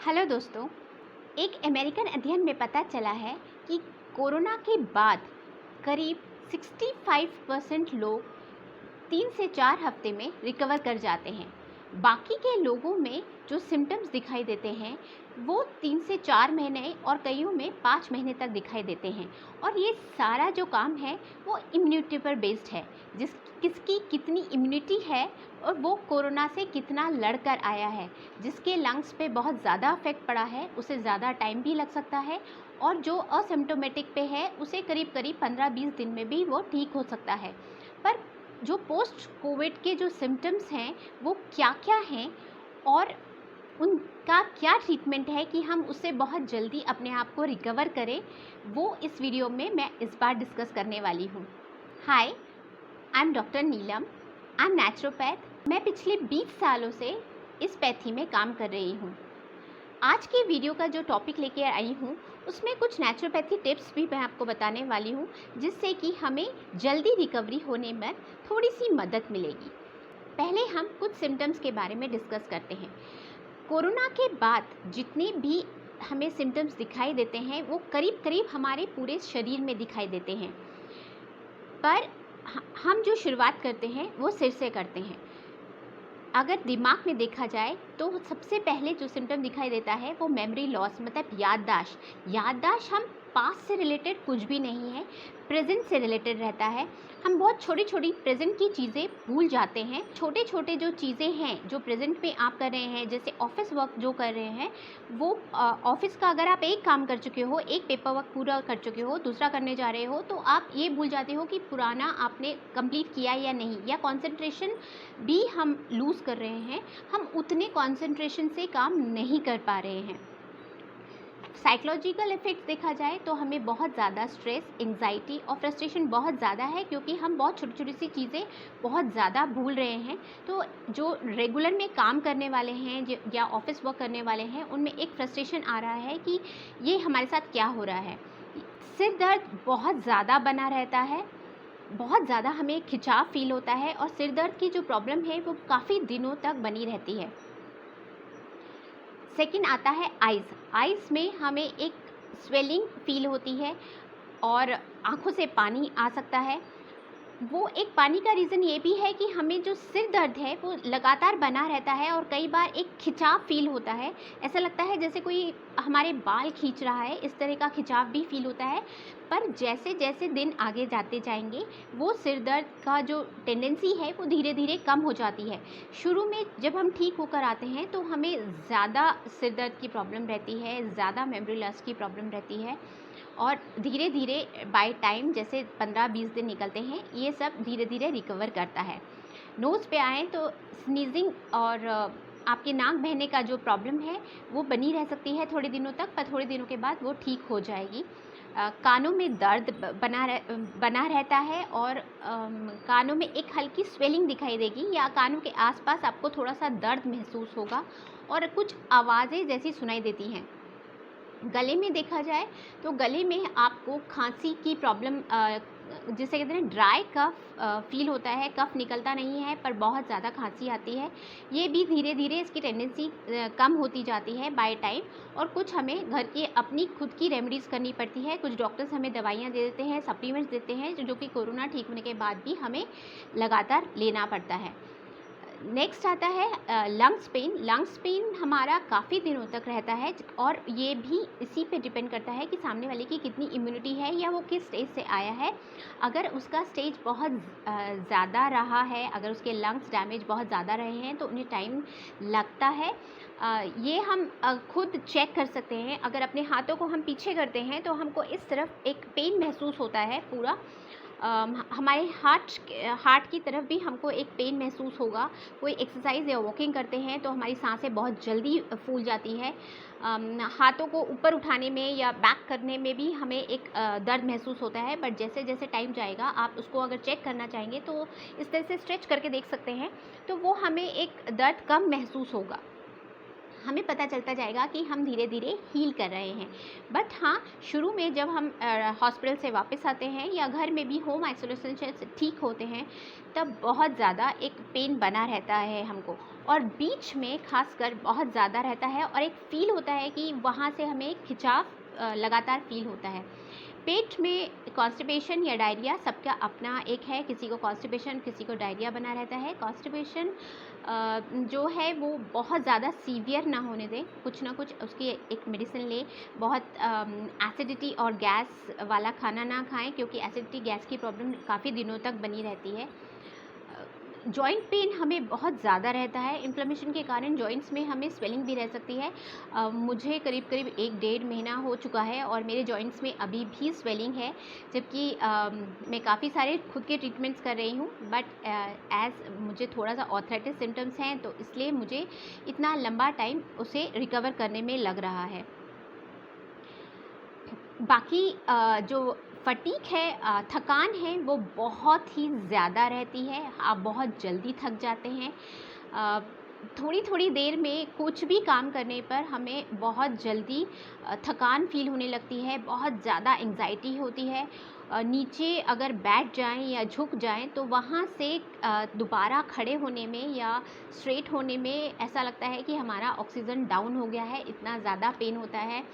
Hello दोस्तों। एक American अध्ययन में पता चला है कि कोरोना के बाद करीब 65% लोग 3 से 4 हफ्ते में रिकवर कर जाते हैं। बाकी के लोगों में जो सिम्टम्स दिखाई देते हैं वो 3 से 4 महीने और कईयों में 5 महीने तक दिखाई देते हैं। और ये सारा जो काम है वो इम्यूनिटी पर बेस्ड है, किसकी कितनी इम्यूनिटी है और वो कोरोना से कितना लड़कर आया है। जिसके लंग्स पे बहुत ज़्यादा अफेक्ट पड़ा है उसे ज़्यादा टाइम भी लग सकता है, और जो असिम्प्टोमेटिक पे है उसे करीब करीब 15-20 दिन में भी वो ठीक हो सकता है। पर जो पोस्ट कोविड के जो सिम्टम्स हैं वो क्या क्या हैं और उनका क्या ट्रीटमेंट है कि हम उससे बहुत जल्दी अपने आप को रिकवर करें, वो इस वीडियो में मैं इस बार डिस्कस करने वाली हूँ। Hi, I am doctor Neelam. I am naturopath. मैं पिछले 20 सालों से इस पैथी में काम कर रही हूँ। आज की वीडियो का जो टॉपिक लेके आई हूँ उसमें कुछ नेचुरोपैथी टिप्स भी मैं आपको बताने वाली हूँ, जिससे कि हमें जल्दी रिकवरी होने में थोड़ी सी मदद मिलेगी। पहले हम कुछ सिम्टम्स के बारे में डिस्कस करते हैं। कोरोना के बाद जितने भी हमें सिम्टम्स दिखाई देते हैं वो करीब करीब हमारे पूरे शरीर में दिखाई देते हैं, पर हम जो शुरुआत करते हैं वो सिर से करते हैं। अगर दिमाग में देखा जाए तो सबसे पहले जो सिम्टम दिखाई देता है वो मेमोरी लॉस, मतलब याददाश्त हम पास्ट से रिलेटेड कुछ भी नहीं है, प्रेजेंट से रिलेटेड रहता है। हम बहुत छोटी छोटी प्रेजेंट की चीज़ें भूल जाते हैं। छोटे छोटे जो चीज़ें हैं जो प्रेजेंट में आप कर रहे हैं, जैसे ऑफिस वर्क जो कर रहे हैं, वो ऑफिस का अगर आप एक काम कर चुके हो, एक पेपर वर्क पूरा कर चुके हो, दूसरा करने जा रहे हो, तो आप ये भूल जाते हो कि पुराना आपने कंप्लीट किया या नहीं, या कंसंट्रेशन भी हम लूज़ कर रहे हैं। हम उतने कंसंट्रेशन से काम नहीं कर पा रहे हैं। साइकोलॉजिकल इफ़ेक्ट्स देखा जाए तो हमें बहुत ज़्यादा स्ट्रेस, एंग्जाइटी और फ्रस्ट्रेशन बहुत ज़्यादा है, क्योंकि हम बहुत छोटी छोटी सी चीज़ें बहुत ज़्यादा भूल रहे हैं। तो जो रेगुलर में काम करने वाले हैं या ऑफिस वर्क करने वाले हैं, उनमें एक फ्रस्ट्रेशन आ रहा है कि ये हमारे साथ क्या हो रहा है। सिर दर्द बहुत ज़्यादा बना रहता है, बहुत ज़्यादा हमें खिंचाव फील होता है, और सिर दर्द की जो प्रॉब्लम है वो काफ़ी दिनों तक बनी रहती है। सेकंड आता है आइज़ में हमें एक स्वेलिंग फील होती है और आँखों से पानी आ सकता है। वो एक पानी का रीज़न ये भी है कि हमें जो सिर दर्द है वो लगातार बना रहता है, और कई बार एक खिंचाव फील होता है। ऐसा लगता है जैसे कोई हमारे बाल खींच रहा है, इस तरह का खिंचाव भी फील होता है। पर जैसे जैसे दिन आगे जाते जाएंगे वो सिर दर्द का जो टेंडेंसी है वो धीरे धीरे कम हो जाती है। शुरू में जब हम ठीक होकर आते हैं तो हमें ज़्यादा सिर दर्द की प्रॉब्लम रहती है, ज़्यादा मेमोरी लॉस की प्रॉब्लम रहती है, और धीरे धीरे बाय टाइम जैसे 15-20 दिन निकलते हैं ये सब धीरे धीरे रिकवर करता है। नोज़ पे आएँ तो स्नीजिंग और आपके नाक बहने का जो प्रॉब्लम है वो बनी रह सकती है थोड़े दिनों तक, पर थोड़े दिनों के बाद वो ठीक हो जाएगी। कानों में दर्द बना रहता है, और कानों में एक हल्की स्वेलिंग दिखाई देगी, या कानों के आसपास आपको थोड़ा सा दर्द महसूस होगा, और कुछ आवाज़ें जैसी सुनाई देती हैं। गले में देखा जाए तो गले में आपको खांसी की प्रॉब्लम, जिसे कहते हैं ड्राई कफ फील होता है। कफ निकलता नहीं है पर बहुत ज़्यादा खांसी आती है। ये भी धीरे धीरे इसकी टेंडेंसी कम होती जाती है बाय टाइम, और कुछ हमें घर की अपनी खुद की रेमेडीज़ करनी पड़ती है। कुछ डॉक्टर्स हमें दवाइयाँ दे देते हैं, सप्लीमेंट्स देते हैं, जो कि कोरोना ठीक होने के बाद भी हमें लगातार लेना पड़ता है। नेक्स्ट आता है लंग्स पेन हमारा काफ़ी दिनों तक रहता है, और ये भी इसी पे डिपेंड करता है कि सामने वाले की कितनी इम्यूनिटी है या वो किस स्टेज से आया है। अगर उसका स्टेज बहुत ज़्यादा रहा है, अगर उसके लंग्स डैमेज बहुत ज़्यादा रहे हैं तो उन्हें टाइम लगता है। ये हम खुद चेक कर सकते हैं। अगर अपने हाथों को हम पीछे करते हैं तो हमको इस तरफ एक पेन महसूस होता है पूरा। हमारे हार्ट की तरफ भी हमको एक पेन महसूस होगा। कोई एक्सरसाइज या वॉकिंग करते हैं तो हमारी सांसें बहुत जल्दी फूल जाती है। हाथों को ऊपर उठाने में या बैक करने में भी हमें एक दर्द महसूस होता है, बट जैसे जैसे टाइम जाएगा आप उसको अगर चेक करना चाहेंगे तो इस तरह से स्ट्रेच करके देख सकते हैं, तो वो हमें एक दर्द कम महसूस होगा। हमें पता चलता जाएगा कि हम धीरे धीरे हील कर रहे हैं। बट हाँ, शुरू में जब हम हॉस्पिटल से वापस आते हैं या घर में भी होम आइसोलेशन से ठीक होते हैं, तब बहुत ज़्यादा एक पेन बना रहता है हमको, और बीच में खासकर बहुत ज़्यादा रहता है, और एक फ़ील होता है कि वहाँ से हमें खिंचाव लगातार फ़ील होता है। पेट में कॉन्स्टिपेशन या डायरिया सबका अपना एक है, किसी को कॉन्स्टिपेशन, किसी को डायरिया बना रहता है। कॉन्स्टिपेशन जो है वो बहुत ज़्यादा सीवियर ना होने दें, कुछ ना कुछ उसकी एक मेडिसिन लें। बहुत एसिडिटी और गैस वाला खाना ना खाएं, क्योंकि एसिडिटी गैस की प्रॉब्लम काफ़ी दिनों तक बनी रहती है। जॉइंट पेन हमें बहुत ज़्यादा रहता है, इन्फ्लेमेशन के कारण जॉइंट्स में हमें स्वेलिंग भी रह सकती है। मुझे करीब करीब 1-1.5 महीना हो चुका है और मेरे जॉइंट्स में अभी भी स्वेलिंग है, जबकि मैं काफ़ी सारे खुद के ट्रीटमेंट्स कर रही हूँ। बट एज़ मुझे थोड़ा सा ऑर्थराइटिस सिम्टम्स हैं, तो इसलिए मुझे इतना लंबा टाइम उसे रिकवर करने में लग रहा है। बाकी जो फटीग है, थकान है, वो बहुत ही ज़्यादा रहती है। आप बहुत जल्दी थक जाते हैं। थोड़ी थोड़ी देर में कुछ भी काम करने पर हमें बहुत जल्दी थकान फ़ील होने लगती है, बहुत ज़्यादा एंग्जाइटी होती है। नीचे अगर बैठ जाएं या झुक जाएं तो वहाँ से दोबारा खड़े होने में या स्ट्रेट होने में ऐसा लगता है कि हमारा ऑक्सीजन डाउन हो गया है, इतना ज़्यादा पेन होता है।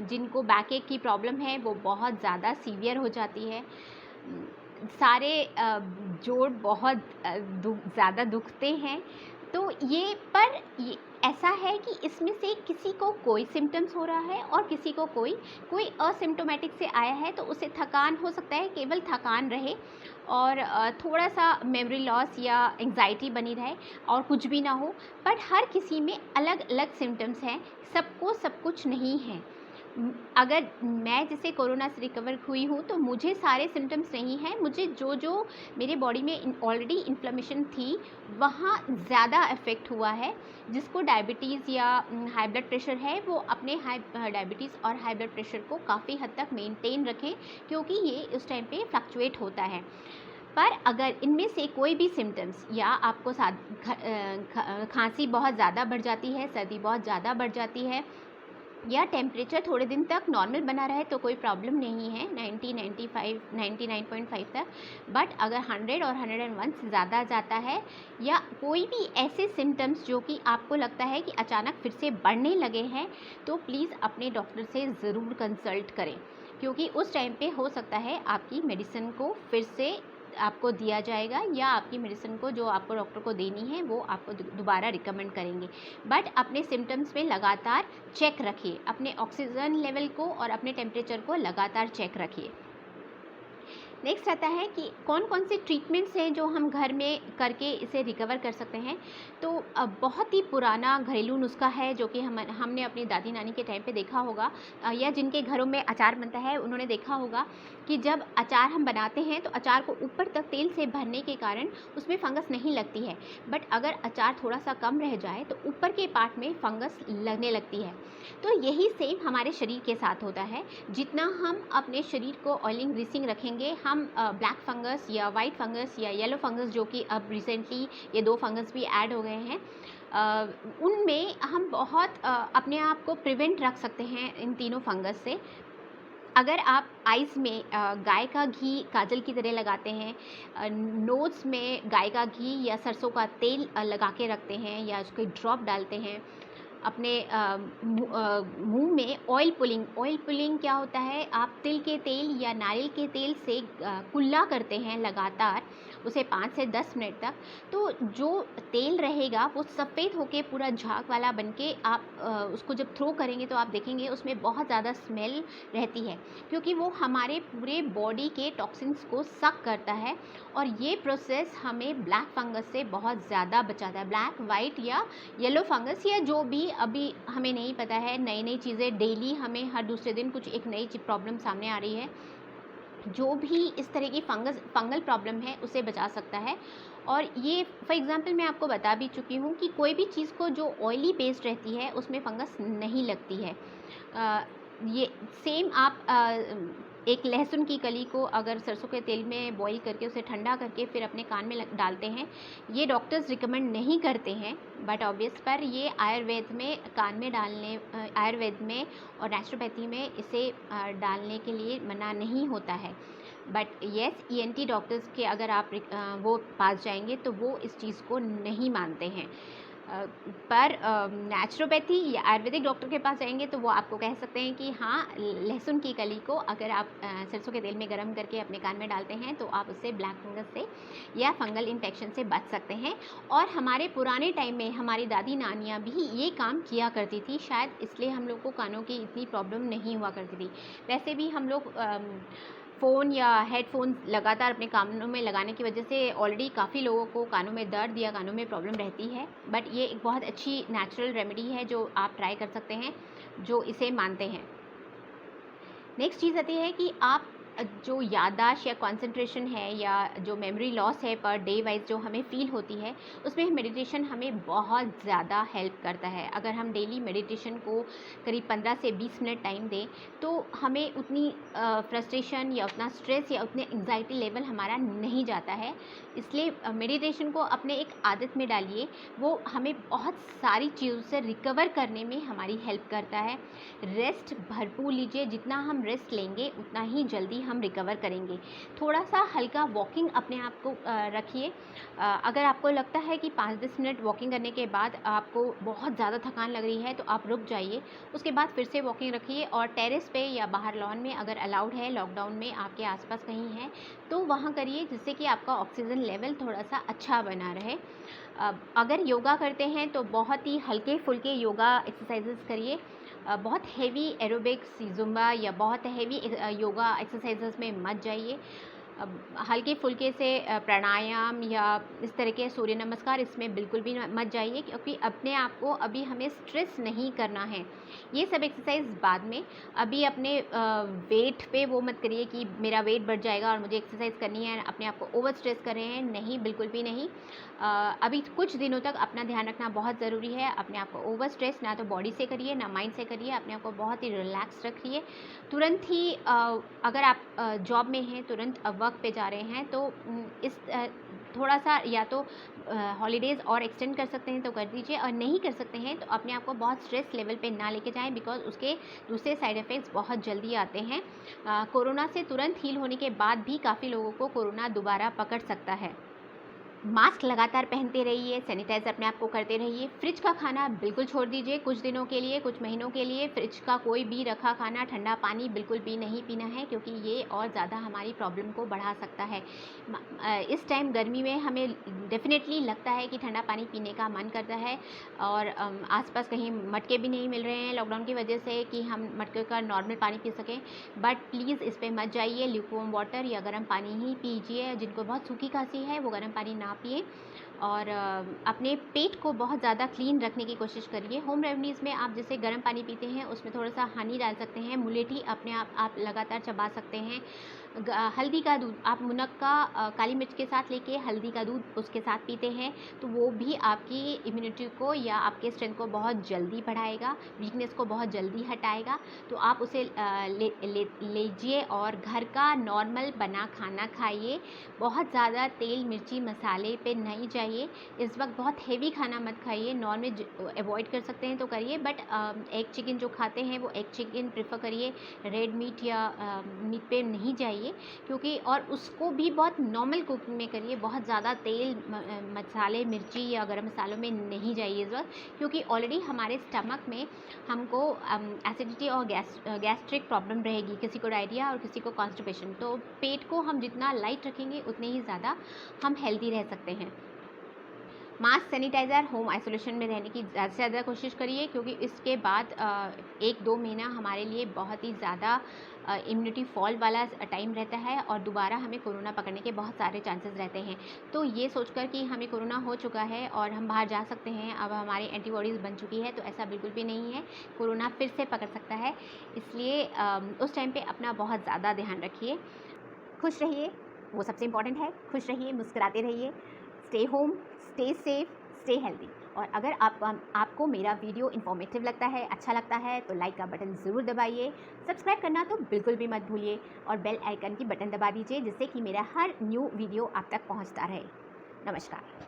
जिनको बैक एक की प्रॉब्लम है वो बहुत ज़्यादा सीवियर हो जाती है। सारे जोड़ बहुत ज़्यादा दुखते हैं। तो ये ऐसा है कि इसमें से किसी को कोई सिम्टम्स हो रहा है और किसी को कोई असिम्टोमेटिक से आया है, तो उसे थकान हो सकता है, केवल थकान रहे और थोड़ा सा मेमोरी लॉस या एंग्जाइटी बनी रहे और कुछ भी ना हो। बट हर किसी में अलग अलग सिम्टम्स हैं, सबको सब कुछ नहीं है। अगर मैं जैसे कोरोना से रिकवर हुई हूँ तो मुझे सारे सिम्टम्स नहीं हैं। मुझे जो मेरे बॉडी में ऑलरेडी इन्फ्लेमेशन थी वहाँ ज़्यादा इफ़ेक्ट हुआ है। जिसको डायबिटीज़ या हाई ब्लड प्रेशर है वो अपने डायबिटीज़ और हाई ब्लड प्रेशर को काफ़ी हद तक मेंटेन रखें, क्योंकि ये उस टाइम पे फ्लक्चुएट होता है। पर अगर इनमें से कोई भी सिम्टम्स या आपको खांसी बहुत ज़्यादा बढ़ जाती है, सर्दी बहुत ज़्यादा बढ़ जाती है, या टेम्परेचर थोड़े दिन तक नॉर्मल बना रहे तो कोई प्रॉब्लम नहीं है 90, 95, 99.5 तक। बट अगर 100 और 101 से ज़्यादा जाता है, या कोई भी ऐसे सिम्टम्स जो कि आपको लगता है कि अचानक फिर से बढ़ने लगे हैं, तो प्लीज़ अपने डॉक्टर से ज़रूर कंसल्ट करें, क्योंकि उस टाइम पे हो सकता है आपकी मेडिसिन को फिर से आपको दिया जाएगा, या आपकी मेडिसिन को जो आपको डॉक्टर को देनी है वो आपको दोबारा रिकमेंड करेंगे। बट अपने सिम्टम्स में लगातार चेक रखिए, अपने ऑक्सीजन लेवल को और अपने टेम्परेचर को लगातार चेक रखिए। नेक्स्ट आता है कि कौन कौन से ट्रीटमेंट्स हैं जो हम घर में करके इसे रिकवर कर सकते हैं। तो बहुत ही पुराना घरेलू नुस्खा है जो कि हमने अपनी दादी नानी के टाइम पे देखा होगा, या जिनके घरों में अचार बनता है उन्होंने देखा होगा कि जब अचार हम बनाते हैं तो अचार को ऊपर तक तेल से भरने के कारण उसमें फंगस नहीं लगती है। बट अगर अचार थोड़ा सा कम रह जाए तो ऊपर के पार्ट में फंगस लगने लगती है। तो यही सेम हमारे शरीर के साथ होता है। जितना हम अपने शरीर को ऑयलिंग ग्रीसिंग रखेंगे, हम ब्लैक फंगस या वाइट फंगस या येलो फंगस, जो कि अब रिसेंटली ये 2 फंगस भी ऐड हो गए हैं, उनमें हम बहुत अपने आप को प्रिवेंट रख सकते हैं इन तीनों फंगस से। अगर आप आइज़ में गाय का घी काजल की तरह लगाते हैं, नोज़ में गाय का घी या सरसों का तेल लगा के रखते हैं, या उसको ड्रॉप डालते हैं, अपने मुंह में ऑयल पुलिंग क्या होता है, आप तिल के तेल या नारियल के तेल से कुल्ला करते हैं लगातार उसे 5 से 10 मिनट तक, तो जो तेल रहेगा वो सफ़ेद होके पूरा झाग वाला बनके आप उसको जब थ्रो करेंगे तो आप देखेंगे उसमें बहुत ज़्यादा स्मेल रहती है, क्योंकि वो हमारे पूरे बॉडी के टॉक्सिन्स को सक करता है। और ये प्रोसेस हमें ब्लैक फंगस से बहुत ज़्यादा बचाता है। ब्लैक, वाइट या येलो फंगस, या जो भी अभी हमें नहीं पता है, नई नई चीज़ें डेली हमें हर दूसरे दिन कुछ एक नई प्रॉब्लम सामने आ रही है। जो भी इस तरह की फंगल प्रॉब्लम है उसे बचा सकता है। और ये फॉर एग्जांपल मैं आपको बता भी चुकी हूँ कि कोई भी चीज़ को जो ऑयली बेस्ड रहती है उसमें फंगस नहीं लगती है। ये सेम आप एक लहसुन की कली को अगर सरसों के तेल में बॉईल करके उसे ठंडा करके फिर अपने कान में डालते हैं, ये डॉक्टर्स रिकमेंड नहीं करते हैं, बट ऑब्वियस पर ये आयुर्वेद में कान में डालने, आयुर्वेद में और नेचुरोपैथी में इसे डालने के लिए मना नहीं होता है। बट येस, ईएनटी डॉक्टर्स के अगर आप वो पास जाएंगे तो वो इस चीज़ को नहीं मानते हैं। पर नेचुरोपैथी या आयुर्वेदिक डॉक्टर के पास जाएंगे तो वो आपको कह सकते हैं कि हाँ, लहसुन की कली को अगर आप सरसों के तेल में गर्म करके अपने कान में डालते हैं तो आप उससे ब्लैक फंगस से या फंगल इन्फेक्शन से बच सकते हैं। और हमारे पुराने टाइम में हमारी दादी नानियाँ भी ये काम किया करती थी, शायद इसलिए हम लोग को कानों की इतनी प्रॉब्लम नहीं हुआ करती थी। वैसे भी हम लोग फ़ोन या हेडफोन लगातार अपने कानों में लगाने की वजह से ऑलरेडी काफ़ी लोगों को कानों में दर्द या कानों में प्रॉब्लम रहती है, बट ये एक बहुत अच्छी नेचुरल रेमेडी है जो आप ट्राई कर सकते हैं, जो इसे मानते हैं। नेक्स्ट चीज़ आती है कि आप जो याददाश्त या कंसंट्रेशन है या जो मेमोरी लॉस है पर डे वाइज जो हमें फ़ील होती है, उसमें मेडिटेशन हमें बहुत ज़्यादा हेल्प करता है। अगर हम डेली मेडिटेशन को करीब 15 से 20 मिनट टाइम दें तो हमें उतनी फ्रस्ट्रेशन या उतना स्ट्रेस या उतने एंग्जाइटी लेवल हमारा नहीं जाता है। इसलिए मेडिटेशन को अपने एक आदत में डालिए, वो हमें बहुत सारी चीज़ों से रिकवर करने में हमारी हेल्प करता है। रेस्ट भरपूर लीजिए, जितना हम रेस्ट लेंगे उतना ही जल्दी हम रिकवर करेंगे। थोड़ा सा हल्का वॉकिंग अपने आप को रखिए। अगर आपको लगता है कि 5-10 मिनट वॉकिंग करने के बाद आपको बहुत ज़्यादा थकान लग रही है तो आप रुक जाइए, उसके बाद फिर से वॉकिंग रखिए। और टेरेस पे या बाहर लॉन में अगर अलाउड है, लॉकडाउन में आपके आसपास कहीं है तो वहाँ करिए, जिससे कि आपका ऑक्सीजन लेवल थोड़ा सा अच्छा बना रहे। अगर योगा करते हैं तो बहुत ही हल्के फुल्के योगा एक्सरसाइजेस करिए। बहुत हेवी एरोबिक्स, जुम्बा या बहुत हेवी योगा एक्सरसाइजेस में मत जाइए। हल्के फुल्के से प्राणायाम या इस तरह के सूर्य नमस्कार, इसमें बिल्कुल भी मत जाइए, क्योंकि अपने आप को अभी हमें स्ट्रेस नहीं करना है। ये सब एक्सरसाइज बाद में, अभी अपने वेट पे वो मत करिए कि मेरा वेट बढ़ जाएगा और मुझे एक्सरसाइज करनी है, अपने आप को ओवर स्ट्रेस कर रहे हैं, नहीं, बिल्कुल भी नहीं। अभी कुछ दिनों तक अपना ध्यान रखना बहुत ज़रूरी है। अपने आप को ओवर स्ट्रेस ना तो बॉडी से करिए ना माइंड से करिए, अपने आप को बहुत ही रिलैक्स रखिए। तुरंत ही अगर आप जॉब में हैं, तुरंत वर्क पे जा रहे हैं तो इस थोड़ा सा या तो हॉलीडेज़ और एक्सटेंड कर सकते हैं तो कर दीजिए, और नहीं कर सकते हैं तो अपने आप को बहुत स्ट्रेस लेवल पे ना लेके जाएं, बिकॉज उसके दूसरे साइड इफ़ेक्ट्स बहुत जल्दी आते हैं। कोरोना से तुरंत हील होने के बाद भी काफ़ी लोगों को कोरोना दोबारा पकड़ सकता है। मास्क लगातार पहनते रहिए, सैनिटाइज़र अपने आप को करते रहिए। फ्रिज का खाना बिल्कुल छोड़ दीजिए कुछ दिनों के लिए, कुछ महीनों के लिए। फ्रिज का कोई भी रखा खाना, ठंडा पानी बिल्कुल भी नहीं पीना है, क्योंकि ये और ज़्यादा हमारी प्रॉब्लम को बढ़ा सकता है। इस टाइम गर्मी में हमें डेफिनेटली लगता है कि ठंडा पानी पीने का मन करता है, और आसपास कहीं मटके भी नहीं मिल रहे हैं लॉकडाउन की वजह से कि हम मटके का नॉर्मल पानी पी सकें। बट प्लीज़ इस पर मत जाइए, ल्यूकवार्म वाटर या गर्म पानी ही पीजिए। जिनको बहुत सूखी खांसी है वो गर्म पानी ना पिए, और अपने पेट को बहुत ज़्यादा क्लीन रखने की कोशिश करिए। होम रेमेडीज़ में आप जैसे गर्म पानी पीते हैं उसमें थोड़ा सा हनी डाल सकते हैं, मुलेठी अपने आप लगातार चबा सकते हैं। हल्दी का दूध आप मुनक्का काली मिर्च के साथ लेके हल्दी का दूध उसके साथ पीते हैं तो वो भी आपकी इम्यूनिटी को या आपके स्ट्रेंथ को बहुत जल्दी बढ़ाएगा, वीकनेस को बहुत जल्दी हटाएगा। तो आप उसे लीजिए और घर का नॉर्मल बना खाना खाइए। बहुत ज़्यादा तेल मिर्ची मसाले पे नहीं चाहिए। इस वक्त बहुत हेवी खाना मत खाइए, नॉनवेज अवॉइड कर सकते हैं तो करिए, बट एग चिकन जो खाते हैं वो एग चिकन प्रेफर करिए, रेड मीट या मीट पे नहीं जाइए, क्योंकि और उसको भी बहुत नॉर्मल कुकिंग में करिए। बहुत ज़्यादा तेल मसाले मिर्ची या गरम मसालों में नहीं जाइए इस वक्त, क्योंकि ऑलरेडी हमारे स्टमक में हमको एसिडिटी और गैस्ट्रिक प्रॉब्लम रहेगी, किसी को डायरिया और किसी को कॉन्स्टिपेशन। तो पेट को हम जितना लाइट रखेंगे उतने ही ज़्यादा हम हेल्दी रह सकते हैं। मास्क, सैनिटाइज़र, होम आइसोलेशन में रहने की ज़्यादा से ज़्यादा कोशिश करिए, क्योंकि इसके बाद 1-2 महीना हमारे लिए बहुत ही ज़्यादा इम्यूनिटी फॉल वाला टाइम रहता है, और दोबारा हमें कोरोना पकड़ने के बहुत सारे चांसेस रहते हैं। तो ये सोचकर कि हमें कोरोना हो चुका है और हम बाहर जा सकते हैं, अब हमारी एंटीबॉडीज़ बन चुकी है, तो ऐसा बिल्कुल भी नहीं है। कोरोना फिर से पकड़ सकता है, इसलिए उस टाइम पर अपना बहुत ज़्यादा ध्यान रखिए। खुश रहिए, वो सबसे इम्पॉर्टेंट है। खुश रहिए, मुस्कुराते रहिए। Stay home, stay safe, stay healthy. और अगर आपको मेरा वीडियो इन्फॉर्मेटिव लगता है, अच्छा लगता है, तो लाइक का बटन ज़रूर दबाइए। सब्सक्राइब करना तो बिल्कुल भी मत भूलिए और बेल आइकन की बटन दबा दीजिए, जिससे कि मेरा हर न्यू वीडियो आप तक पहुंचता रहे। नमस्कार।